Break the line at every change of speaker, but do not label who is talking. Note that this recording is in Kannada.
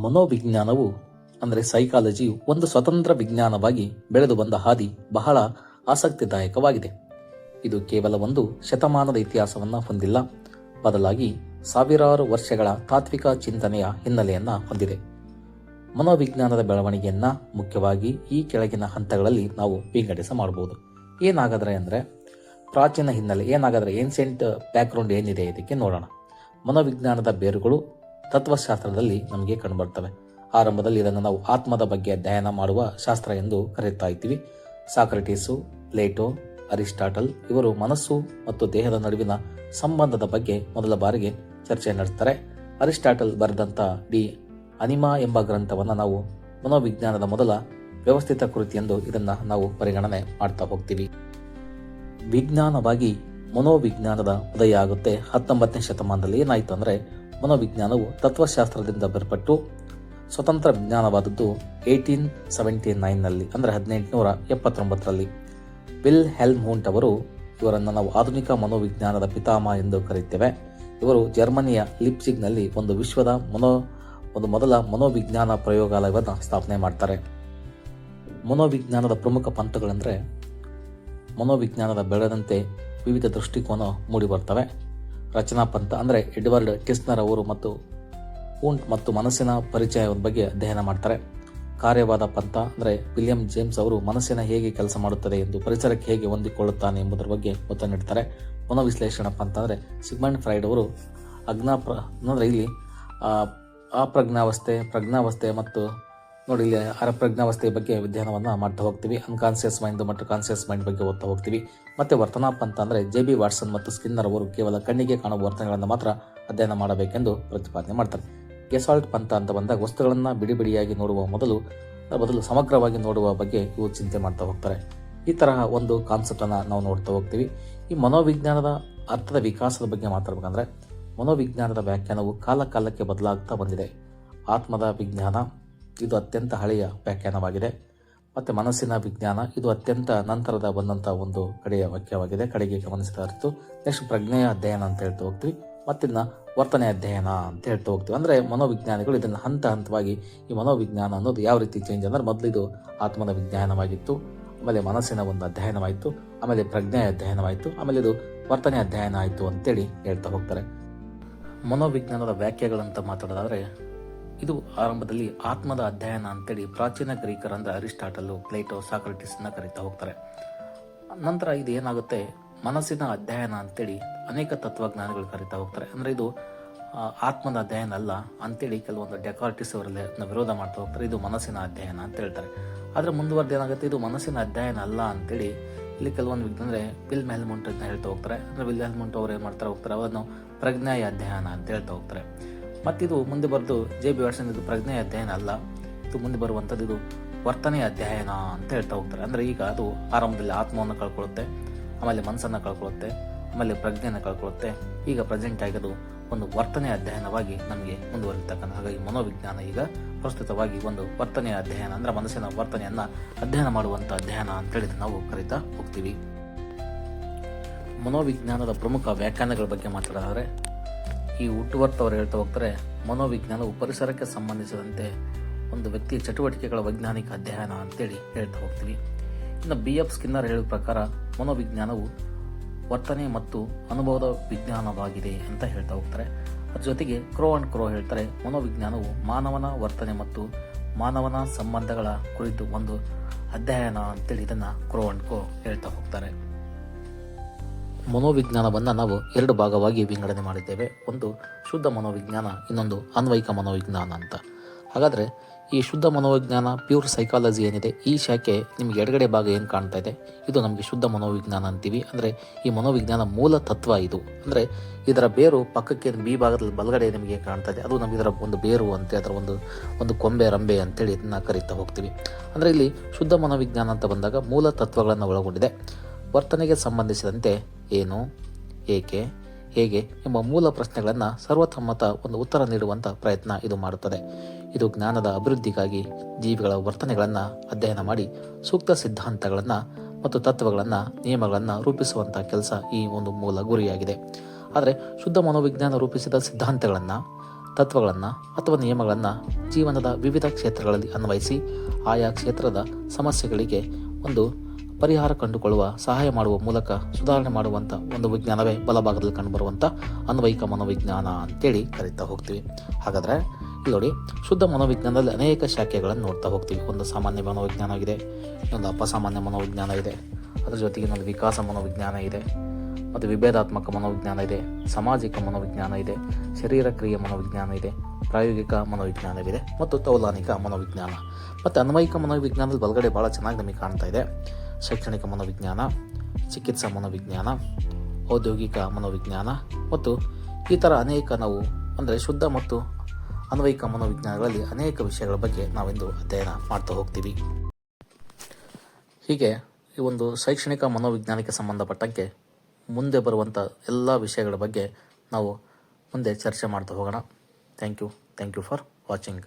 ಮನೋವಿಜ್ಞಾನವು ಅಂದರೆ ಸೈಕಾಲಜಿಯು ಒಂದು ಸ್ವತಂತ್ರ ವಿಜ್ಞಾನವಾಗಿ ಬೆಳೆದು ಬಂದ ಹಾದಿ ಬಹಳ ಆಸಕ್ತಿದಾಯಕವಾಗಿದೆ. ಇದು ಕೇವಲ ಒಂದು ಶತಮಾನದ ಇತಿಹಾಸವನ್ನು ಹೊಂದಿಲ್ಲ, ಬದಲಾಗಿ ಸಾವಿರಾರು ವರ್ಷಗಳ ತಾತ್ವಿಕ ಚಿಂತನೆಯ ಹಿನ್ನೆಲೆಯನ್ನು ಹೊಂದಿದೆ. ಮನೋವಿಜ್ಞಾನದ ಬೆಳವಣಿಗೆಯನ್ನು ಮುಖ್ಯವಾಗಿ ಈ ಕೆಳಗಿನ ಹಂತಗಳಲ್ಲಿ ನಾವು ವಿಂಗಡಿಸ ಮಾಡಬಹುದು. ಏನಾಗಾದರೆ ಅಂದರೆ ಪ್ರಾಚೀನ ಹಿನ್ನೆಲೆ, ಏನಾಗಾದರೆ ಏನ್ಸೆಂಟ್ ಬ್ಯಾಕ್ಗ್ರೌಂಡ್ ಏನಿದೆ ಇದಕ್ಕೆ ನೋಡೋಣ. ಮನೋವಿಜ್ಞಾನದ ಬೇರುಗಳು ತತ್ವಶಾಸ್ತ್ರದಲ್ಲಿ ನಮಗೆ ಕಂಡುಬರ್ತವೆ. ಆರಂಭದಲ್ಲಿ ಇದನ್ನು ನಾವು ಆತ್ಮದ ಬಗ್ಗೆ ಅಧ್ಯಯನ ಮಾಡುವ ಶಾಸ್ತ್ರ ಎಂದು ಕರೆಯುತ್ತಾ ಇದ್ದೀವಿ. ಸಾಕ್ರೆಟೀಸು, ಪ್ಲೇಟೋ, ಅರಿಸ್ಟಾಟಲ್ ಇವರು ಮನಸ್ಸು ಮತ್ತು ದೇಹದ ನಡುವಿನ ಸಂಬಂಧದ ಬಗ್ಗೆ ಮೊದಲ ಬಾರಿಗೆ ಚರ್ಚೆ ನಡೆಸ್ತಾರೆ. ಅರಿಸ್ಟಾಟಲ್ ಬರೆದಂಥ ಡಿ ಅನಿಮಾ ಎಂಬ ಗ್ರಂಥವನ್ನು ನಾವು ಮನೋವಿಜ್ಞಾನದ ಮೊದಲ ವ್ಯವಸ್ಥಿತ ಕೃತಿ ಎಂದು ಇದನ್ನು ನಾವು ಪರಿಗಣನೆ ಮಾಡ್ತಾ ಹೋಗ್ತೀವಿ. ವಿಜ್ಞಾನವಾಗಿ ಮನೋವಿಜ್ಞಾನದ ಉದಯ ಆಗುತ್ತೆ 19ನೇ ಶತಮಾನದಲ್ಲಿ. ಏನಾಯಿತು ಅಂದರೆ ಮನೋವಿಜ್ಞಾನವು ತತ್ವಶಾಸ್ತ್ರದಿಂದ ಬೇರ್ಪಟ್ಟು ಸ್ವತಂತ್ರ ವಿಜ್ಞಾನವಾದದ್ದು 1879ನಲ್ಲಿ ಅಂದರೆ 1879ರಲ್ಲಿ. ವಿಲ್ ಹೆಲ್ಮ್ಹುಂಟ್ ಅವರು, ಇವರನ್ನು ನಾವು ಆಧುನಿಕ ಮನೋವಿಜ್ಞಾನದ ಪಿತಾಮಹ ಎಂದು ಕರೆಯುತ್ತೇವೆ. ಇವರು ಜರ್ಮನಿಯ ಲಿಪ್ಜಿಗ್ನಲ್ಲಿ ಒಂದು ಮೊದಲ ಮನೋವಿಜ್ಞಾನ ಪ್ರಯೋಗಾಲಯವನ್ನು ಸ್ಥಾಪನೆ ಮಾಡ್ತಾರೆ. ಮನೋವಿಜ್ಞಾನದ ಪ್ರಮುಖ ಪಂಥಗಳೆಂದರೆ ಮನೋವಿಜ್ಞಾನದ ಬೆಳೆದಂತೆ ವಿವಿಧ ದೃಷ್ಟಿಕೋನ ಮೂಡಿಬರ್ತವೆ. ರಚನಾ ಪಂಥ ಅಂದರೆ ಎಡ್ವರ್ಡ್ ಟಿಸ್ನರ್ ಅವರು ಮತ್ತು ಮನಸ್ಸಿನ ಪರಿಚಯದ ಬಗ್ಗೆ ಅಧ್ಯಯನ ಮಾಡ್ತಾರೆ. ಕಾರ್ಯವಾದ ಪಂಥ ಅಂದರೆ ವಿಲಿಯಂ ಜೇಮ್ಸ್ ಅವರು ಮನಸ್ಸಿನ ಹೇಗೆ ಕೆಲಸ ಮಾಡುತ್ತದೆ ಎಂದು, ಪರಿಸರಕ್ಕೆ ಹೇಗೆ ಹೊಂದಿಕೊಳ್ಳುತ್ತಾನೆ ಎಂಬುದರ ಬಗ್ಗೆ ಒತ್ತು ನೀಡ್ತಾರೆ. ಮನೋವಿಶ್ಲೇಷಣಾ ಪಂಥ ಅಂದರೆ ಸಿಗ್ಮಂಡ್ ಫ್ರೈಡ್ ಅವರು ಅಂದರೆ ಇಲ್ಲಿ ಪ್ರಜ್ಞಾವಸ್ಥೆ ಮತ್ತು ನೋಡಿ ಇಲ್ಲಿ ಅರಪ್ರಜ್ಞಾವಸ್ಥೆಯ ಬಗ್ಗೆ ಅಧ್ಯಯನವನ್ನು ಮಾಡ್ತಾ ಹೋಗ್ತೀವಿ. ಅನ್ಕಾನ್ಸಿಯಸ್ ಮೈಂಡ್ ಮತ್ತು ಕಾನ್ಸಿಯಸ್ ಮೈಂಡ್ ಬಗ್ಗೆ ಓದ್ತಾ ಹೋಗ್ತೀವಿ. ಮತ್ತು ವರ್ತನಾ ಪಂಥ ಅಂದರೆ ಜೆ.ಬಿ. ವಾಟ್ಸನ್ ಮತ್ತು ಸ್ಕಿನ್ನರ್ ಅವರು ಕೇವಲ ಕಣ್ಣಿಗೆ ಕಾಣುವ ವರ್ತನೆಗಳನ್ನು ಮಾತ್ರ ಅಧ್ಯಯನ ಮಾಡಬೇಕೆಂದು ಪ್ರತಿಪಾದನೆ ಮಾಡ್ತಾರೆ. ಗೆಸಾಲ್ಟ್ ಪಂಥ ಅಂತ ಬಂದಾಗ ವಸ್ತುಗಳನ್ನು ಬಿಡಿಯಾಗಿ ನೋಡುವ ಬದಲು ಸಮಗ್ರವಾಗಿ ನೋಡುವ ಬಗ್ಗೆ ಇವು ಚಿಂತೆ ಮಾಡ್ತಾ ಹೋಗ್ತಾರೆ. ಈ ತರಹ ಒಂದು ಕಾನ್ಸೆಪ್ಟನ್ನು ನಾವು ನೋಡ್ತಾ ಹೋಗ್ತೀವಿ. ಈ ಮನೋವಿಜ್ಞಾನದ ಅರ್ಥದ ವಿಕಾಸದ ಬಗ್ಗೆ ಮಾತಾಡಬೇಕಂದ್ರೆ ಮನೋವಿಜ್ಞಾನದ ವ್ಯಾಖ್ಯಾನವು ಕಾಲಕ್ಕೆ ಬದಲಾಗ್ತಾ ಬಂದಿದೆ. ಆತ್ಮದ ವಿಜ್ಞಾನ ಇದು ಅತ್ಯಂತ ಹಳೆಯ ವ್ಯಾಖ್ಯಾನವಾಗಿದೆ. ಮತ್ತು ಮನಸ್ಸಿನ ವಿಜ್ಞಾನ ಇದು ಅತ್ಯಂತ ನಂತರದ ಬಂದಂಥ ಒಂದು ಕಡೆಯ ವಾಕ್ಯವಾಗಿದೆ, ಕಡೆಗೆ ಗಮನಿಸಿದ ಅರ್ಥ. ನೆಕ್ಸ್ಟ್ ಪ್ರಜ್ಞೆಯ ಅಧ್ಯಯನ ಅಂತ ಹೇಳ್ತಾ ಹೋಗ್ತೀವಿ. ಮತ್ತಿನ್ನ ವರ್ತನೆ ಅಧ್ಯಯನ ಅಂತ ಹೇಳ್ತಾ ಹೋಗ್ತೀವಿ. ಅಂದರೆ ಮನೋವಿಜ್ಞಾನಿಗಳು ಇದನ್ನು ಹಂತವಾಗಿ ಈ ಮನೋವಿಜ್ಞಾನ ಅನ್ನೋದು ಯಾವ ರೀತಿ ಚೇಂಜ್ ಅಂದರೆ ಮೊದಲು ಇದು ಆತ್ಮದ ವಿಜ್ಞಾನವಾಗಿತ್ತು, ಆಮೇಲೆ ಮನಸ್ಸಿನ ಒಂದು ಅಧ್ಯಯನವಾಯಿತು, ಆಮೇಲೆ ಪ್ರಜ್ಞೆಯ ಅಧ್ಯಯನವಾಯಿತು, ಆಮೇಲೆ ಇದು ವರ್ತನೆ ಅಧ್ಯಯನ ಆಯಿತು ಅಂತೇಳಿ ಹೇಳ್ತಾ ಹೋಗ್ತಾರೆ. ಮನೋವಿಜ್ಞಾನದ ವ್ಯಾಖ್ಯೆಗಳಂತ ಮಾತಾಡೋದಾದರೆ ಇದು ಆರಂಭದಲ್ಲಿ ಆತ್ಮದ ಅಧ್ಯಯನ ಅಂತೇಳಿ ಪ್ರಾಚೀನ ಗ್ರೀಕರಂದ್ರೆ ಅರಿಸ್ಟಾಟಲು, ಪ್ಲೇಟೋ, ಸಾಕ್ರೆಟಿಸ್ನ ಕರೀತಾ ಹೋಗ್ತಾರೆ. ನಂತರ ಇದು ಏನಾಗುತ್ತೆ ಮನಸ್ಸಿನ ಅಧ್ಯಯನ ಅಂತೇಳಿ ಅನೇಕ ತತ್ವಜ್ಞಾನಿಗಳು ಕರೀತಾ ಹೋಗ್ತಾರೆ. ಅಂದರೆ ಇದು ಆತ್ಮದ ಅಧ್ಯಯನ ಅಲ್ಲ ಅಂತೇಳಿ ಕೆಲವೊಂದು ಡೆಕಾರ್ಟಿಸ್ ಅವರಲ್ಲಿ ವಿರೋಧ ಮಾಡ್ತಾ ಹೋಗ್ತಾರೆ. ಇದು ಮನಸ್ಸಿನ ಅಧ್ಯಯನ ಅಂತ ಹೇಳ್ತಾರೆ. ಆದರೆ ಮುಂದುವರೆದು ಏನಾಗುತ್ತೆ ಇದು ಮನಸ್ಸಿನ ಅಧ್ಯಯನ ಅಲ್ಲ ಅಂತೇಳಿ ಇಲ್ಲಿ ಕೆಲವೊಂದು ಅಂದರೆ ವಿಲ್ ಹೆಲ್ಮ್ಹುಂಟ್ ಅಂತ ಹೇಳ್ತಾ ಹೋಗ್ತಾರೆ. ಅಂದರೆ ವಿಲ್ ಹೆಲ್ಮ್ಹುಂಟ್ ಅವರು ಏನು ಮಾಡ್ತಾ ಹೋಗ್ತಾರೆ, ಅವರನ್ನು ಪ್ರಜ್ಞೆಯ ಅಧ್ಯಯನ ಅಂತ ಹೇಳ್ತಾ ಹೋಗ್ತಾರೆ. ಮತ್ತಿದು ಮುಂದೆ ಬರೆದು ಜೆ.ಬಿ. ವಾಟ್ಸನ್ ಇದು ಪ್ರಜ್ಞೆಯ ಅಧ್ಯಯನ ಅಲ್ಲ, ಇದು ಮುಂದೆ ಬರುವಂಥದ್ದು ಇದು ವರ್ತನೆಯ ಅಧ್ಯಯನ ಅಂತ ಹೇಳ್ತಾ ಹೋಗ್ತಾರೆ. ಅಂದರೆ ಈಗ ಅದು ಆರಂಭದಲ್ಲಿ ಆತ್ಮವನ್ನು ಕಳ್ಕೊಳ್ಳುತ್ತೆ, ಆಮೇಲೆ ಮನಸ್ಸನ್ನು ಕಳ್ಕೊಳ್ಳುತ್ತೆ, ಆಮೇಲೆ ಪ್ರಜ್ಞೆಯನ್ನು ಕಳ್ಕೊಳ್ಳುತ್ತೆ. ಈಗ ಪ್ರೆಸೆಂಟ್ ಆಗೋದು ಒಂದು ವರ್ತನೆಯ ಅಧ್ಯಯನವಾಗಿ ನಮಗೆ ಮುಂದುವರಿತಕ್ಕಂಥ. ಹಾಗಾಗಿ ಮನೋವಿಜ್ಞಾನ ಈಗ ಪ್ರಸ್ತುತವಾಗಿ ಒಂದು ವರ್ತನೆಯ ಅಧ್ಯಯನ ಅಂದರೆ ಮನಸ್ಸಿನ ವರ್ತನೆಯನ್ನು ಅಧ್ಯಯನ ಮಾಡುವಂಥ ಅಧ್ಯಯನ ಅಂತೇಳಿ ನಾವು ಕರೀತಾ ಹೋಗ್ತೀವಿ. ಮನೋವಿಜ್ಞಾನದ ಪ್ರಮುಖ ವ್ಯಾಖ್ಯಾನಗಳ ಬಗ್ಗೆ ಮಾತಾಡಿದರೆ ಈ ಹುಟ್ಟುವರ್ತ್ ಅವರು ಹೇಳ್ತಾ ಹೋಗ್ತಾರೆ, ಮನೋವಿಜ್ಞಾನವು ಪರಿಸರಕ್ಕೆ ಸಂಬಂಧಿಸಿದಂತೆ ಒಂದು ವ್ಯಕ್ತಿಯ ಚಟುವಟಿಕೆಗಳ ವೈಜ್ಞಾನಿಕ ಅಧ್ಯಯನ ಅಂತೇಳಿ ಹೇಳ್ತಾ ಹೋಗ್ತೀವಿ. ಇನ್ನು ಬಿ.ಎಫ್. ಸ್ಕಿನ್ನರ್ ಹೇಳುವ ಪ್ರಕಾರ ಮನೋವಿಜ್ಞಾನವು ವರ್ತನೆ ಮತ್ತು ಅನುಭವದ ವಿಜ್ಞಾನವಾಗಿದೆ ಅಂತ ಹೇಳ್ತಾ ಹೋಗ್ತಾರೆ. ಅದ್ರ ಜೊತೆಗೆ ಕ್ರೋ ಹೇಳ್ತಾರೆ, ಮನೋವಿಜ್ಞಾನವು ಮಾನವನ ವರ್ತನೆ ಮತ್ತು ಮಾನವನ ಸಂಬಂಧಗಳ ಕುರಿತು ಒಂದು ಅಧ್ಯಯನ ಅಂತೇಳಿ ಇದನ್ನು ಕ್ರೋ ಹೇಳ್ತಾ ಹೋಗ್ತಾರೆ. ಮನೋವಿಜ್ಞಾನವನ್ನು ನಾವು ಎರಡು ಭಾಗವಾಗಿ ವಿಂಗಡಣೆ ಮಾಡಿದ್ದೇವೆ. ಒಂದು ಶುದ್ಧ ಮನೋವಿಜ್ಞಾನ, ಇನ್ನೊಂದು ಅನ್ವಯಿಕ ಮನೋವಿಜ್ಞಾನ ಅಂತ. ಹಾಗಾದರೆ ಈ ಶುದ್ಧ ಮನೋವಿಜ್ಞಾನ ಪ್ಯೂರ್ ಸೈಕಾಲಜಿ ಏನಿದೆ, ಈ ಶಾಖೆ ನಿಮಗೆ ಎಡಗಡೆ ಭಾಗ ಏನು ಕಾಣ್ತಾ ಇದೆ ಇದು ನಮಗೆ ಶುದ್ಧ ಮನೋವಿಜ್ಞಾನ ಅಂತೀವಿ. ಅಂದರೆ ಈ ಮನೋವಿಜ್ಞಾನ ಮೂಲ ತತ್ವ ಇದು. ಅಂದರೆ ಇದರ ಬೇರು ಪಕ್ಕಕ್ಕೆ ಬಿ ಭಾಗದಲ್ಲಿ ಬಲಗಡೆ ನಿಮಗೆ ಕಾಣ್ತಾ ಇದೆ, ಅದು ನಮಗೆ ಇದರ ಒಂದು ಬೇರು ಅಂತ ಅದರ ಒಂದು ಕೊಂಬೆ ರಂಬೆ ಅಂತೇಳಿ ಇದನ್ನು ಕರೀತಾ ಹೋಗ್ತೀವಿ. ಅಂದರೆ ಇಲ್ಲಿ ಶುದ್ಧ ಮನೋವಿಜ್ಞಾನ ಅಂತ ಬಂದಾಗ ಮೂಲ ತತ್ವಗಳನ್ನು ಒಳಗೊಂಡಿದೆ. ವರ್ತನೆಗೆ ಸಂಬಂಧಿಸಿದಂತೆ ಏನು, ಏಕೆ, ಹೇಗೆ ಎಂಬ ಮೂಲ ಪ್ರಶ್ನೆಗಳನ್ನು ಸರ್ವಸಮ್ಮತ ಒಂದು ಉತ್ತರ ನೀಡುವಂಥ ಪ್ರಯತ್ನ ಇದು ಮಾಡುತ್ತದೆ. ಇದು ಜ್ಞಾನದ ಅಭಿವೃದ್ಧಿಗಾಗಿ ಜೀವಿಗಳ ವರ್ತನೆಗಳನ್ನು ಅಧ್ಯಯನ ಮಾಡಿ ಸೂಕ್ತ ಸಿದ್ಧಾಂತಗಳನ್ನು ಮತ್ತು ತತ್ವಗಳನ್ನು, ನಿಯಮಗಳನ್ನು ರೂಪಿಸುವಂಥ ಕೆಲಸ ಈ ಒಂದು ಮೂಲ ಗುರಿಯಾಗಿದೆ. ಆದರೆ ಶುದ್ಧ ಮನೋವಿಜ್ಞಾನ ರೂಪಿಸಿದ ಸಿದ್ಧಾಂತಗಳನ್ನು ತತ್ವಗಳನ್ನು ಅಥವಾ ನಿಯಮಗಳನ್ನು ಜೀವನದ ವಿವಿಧ ಕ್ಷೇತ್ರಗಳಲ್ಲಿ ಅನ್ವಯಿಸಿ ಆಯಾ ಕ್ಷೇತ್ರದ ಸಮಸ್ಯೆಗಳಿಗೆ ಒಂದು ಪರಿಹಾರ ಕಂಡುಕೊಳ್ಳುವ ಸಹಾಯ ಮಾಡುವ ಮೂಲಕ ಸುಧಾರಣೆ ಮಾಡುವಂಥ ಒಂದು ವಿಜ್ಞಾನವೇ ಬಲಭಾಗದಲ್ಲಿ ಕಂಡುಬರುವಂಥ ಅನ್ವಯಿಕ ಮನೋವಿಜ್ಞಾನ ಅಂತೇಳಿ ಕರೀತಾ ಹೋಗ್ತೀವಿ. ಹಾಗಾದರೆ ಇಲ್ಲಿ ನೋಡಿ, ಶುದ್ಧ ಮನೋವಿಜ್ಞಾನದಲ್ಲಿ ಅನೇಕ ಶಾಖೆಗಳನ್ನು ನೋಡ್ತಾ ಹೋಗ್ತೀವಿ. ಒಂದು ಸಾಮಾನ್ಯ ಮನೋವಿಜ್ಞಾನ ಇದೆ, ಇನ್ನೊಂದು ಅಪಸಾಮಾನ್ಯ ಮನೋವಿಜ್ಞಾನ ಇದೆ, ಅದರ ಜೊತೆಗೆ ಇನ್ನೊಂದು ವಿಕಾಸ ಮನೋವಿಜ್ಞಾನ ಇದೆ, ಮತ್ತು ವಿಭೇದಾತ್ಮಕ ಮನೋವಿಜ್ಞಾನ ಇದೆ, ಸಾಮಾಜಿಕ ಮನೋವಿಜ್ಞಾನ ಇದೆ, ಶರೀರ ಕ್ರಿಯೆ ಮನೋವಿಜ್ಞಾನ ಇದೆ, ಪ್ರಾಯೋಗಿಕ ಮನೋವಿಜ್ಞಾನವಿದೆ ಮತ್ತು ತೌಲಾನಿಕ ಮನೋವಿಜ್ಞಾನ. ಮತ್ತು ಅನ್ವಯಿಕ ಮನೋವಿಜ್ಞಾನದ ಬಲಗಡೆ ಭಾಳ ಚೆನ್ನಾಗಿ ನಮಗೆ ಕಾಣ್ತಾ ಇದೆ. ಶೈಕ್ಷಣಿಕ ಮನೋವಿಜ್ಞಾನ, ಚಿಕಿತ್ಸಾ ಮನೋವಿಜ್ಞಾನ, ಔದ್ಯೋಗಿಕ ಮನೋವಿಜ್ಞಾನ ಮತ್ತು ಈ ಥರ ಅನೇಕ ನಾವು ಅಂದರೆ ಶುದ್ಧ ಮತ್ತು ಅನ್ವಯಿಕ ಮನೋವಿಜ್ಞಾನಗಳಲ್ಲಿ ಅನೇಕ ವಿಷಯಗಳ ಬಗ್ಗೆ ನಾವಿಂದು ಅಧ್ಯಯನ ಮಾಡ್ತಾ ಹೋಗ್ತೀವಿ. ಹೀಗೆ ಈ ಒಂದು ಶೈಕ್ಷಣಿಕ ಮನೋವಿಜ್ಞಾನಕ್ಕೆ ಸಂಬಂಧಪಟ್ಟಂತೆ ಮುಂದೆ ಬರುವಂಥ ಎಲ್ಲ ವಿಷಯಗಳ ಬಗ್ಗೆ ನಾವು ಮುಂದೆ ಚರ್ಚೆ ಮಾಡ್ತಾ ಹೋಗೋಣ. Thank you for watching.